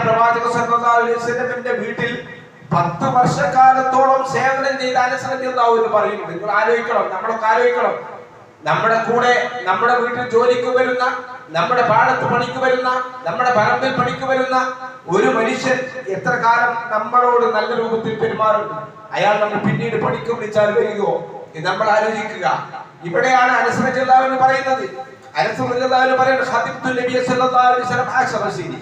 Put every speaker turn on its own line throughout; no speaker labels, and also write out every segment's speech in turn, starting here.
പ്രവാചക സല്ലല്ലാഹു അലൈഹി വസല്ലമയുടെ വീട്ടിൽ 10 വർഷക്കാലത്തോളം സേവനം ചെയ്ത അനസ് റളിയല്ലാഹു അൻഹു പറയുന്നു. നിങ്ങൾ ആലോചിക്കണം, നമ്മളൊക്കെ ആലോചിക്കണം, നമ്മുടെ കൂടെ നമ്മുടെ വീട്ടിൽ ജോലിക്ക് വരുന്ന, നമ്മുടെ പാടത്ത് പണിക്ക് വരുന്ന, നമ്മുടെ പറമ്പിൽ പണിക്ക് വരുന്ന ഒരു മനുഷ്യൻ എത്ര കാലം നമ്മളോട് നല്ല രൂപത്തിൽ പെരുമാറുന്നു. അയാൾ നമ്മൾ പിന്നീട് പണിക്ക് വിളിച്ചാൽ വരികയോ എന്ന് നമ്മൾ ആലോചിക്കുക. ഇവിടെയാണ് അനസ് റളിയല്ലാഹു അൻഹു പറയുന്നത്. അനസ് റളിയല്ലാഹു അൻഹു പറയുന്നത് ഖദിബ്തു നബിയ സല്ലല്ലാഹു അലൈഹി വസല്ലം 10 സീനി.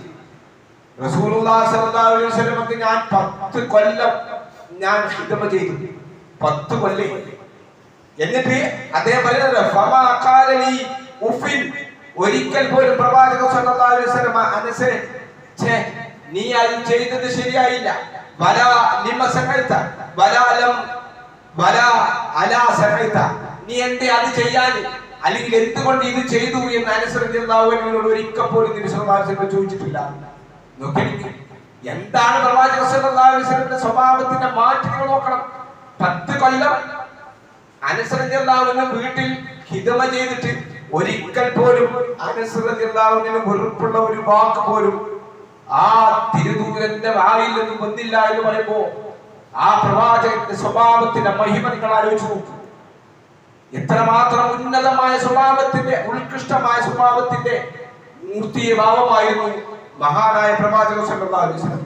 റസൂലുള്ളാഹി സ്വല്ലല്ലാഹു അലൈഹി വസല്ലമക്ക് ഞാൻ 10 കൊല്ലം ഞാൻ ഖിദ്മ ചെയ്തു. 10 കൊല്ലം. എന്നിട്ട് അദ്ദേഹം പറയുന്നത് ഫമാ ഖാലലി ഉഫിൻ, ഒരിക്കൽ പോലും പ്രവാചക സല്ലല്ലാഹു അലൈഹി വസല്ലം അനസേ ഛേ നീ അത് ചെയ്തത് ശരിയായില്ല, വലാ ലിമ സഖൈത വലാ ലം വലാ അലാ സഖൈത, നീ എന്തേ അത് ചെയ്യാൻ, അല്ലെങ്കിൽ എന്തുകൊണ്ട് ഇത് ചെയ്തു എന്ന് അനസ് റളിയല്ലാഹു അൻഹുവിനോട് ഒരിക്കൽ പോലും നബി സല്ലല്ലാഹു അലൈഹി വസല്ലം ചോദിച്ചിട്ടില്ല. എന്താണ് പ്രവാചക സല്ലല്ലാഹു അലൈഹി വസല്ലമയുടെ സ്വഭാവത്തിന്റെ മാറ്റങ്ങൾ നോക്കണം. 10 കൊല്ലം അനസ് റളിയല്ലാഹു അൻഹു വീട്ടിൽ ഖിദ്മ ചെയ്തിട്ട് ഒരിക്കൽ പോലും അനസ് റളിയല്ലാഹു അൻഹു വെറുപ്പുള്ള ഒരു വാക്ക് പോലും ആ തിരുദൂതന്റെ വായിൽ നിന്നും വന്നില്ല എന്ന് പറയുമ്പോ ആ പ്രവാചകന്റെ സ്വഭാവത്തിന്റെ മഹിമ നിങ്ങൾ ആലോചിച്ചു നോക്കൂ. എത്രമാത്രം ഉന്നതമായ സ്വഭാവത്തിന്റെ, ഉത്കൃഷ്ടമായ സ്വഭാവത്തിന്റെ മൂർത്തിയ ഭാവമായിരുന്നു മഹാനായ പ്രവാചക സല്ലല്ലാഹു അലൈഹി വസല്ലം.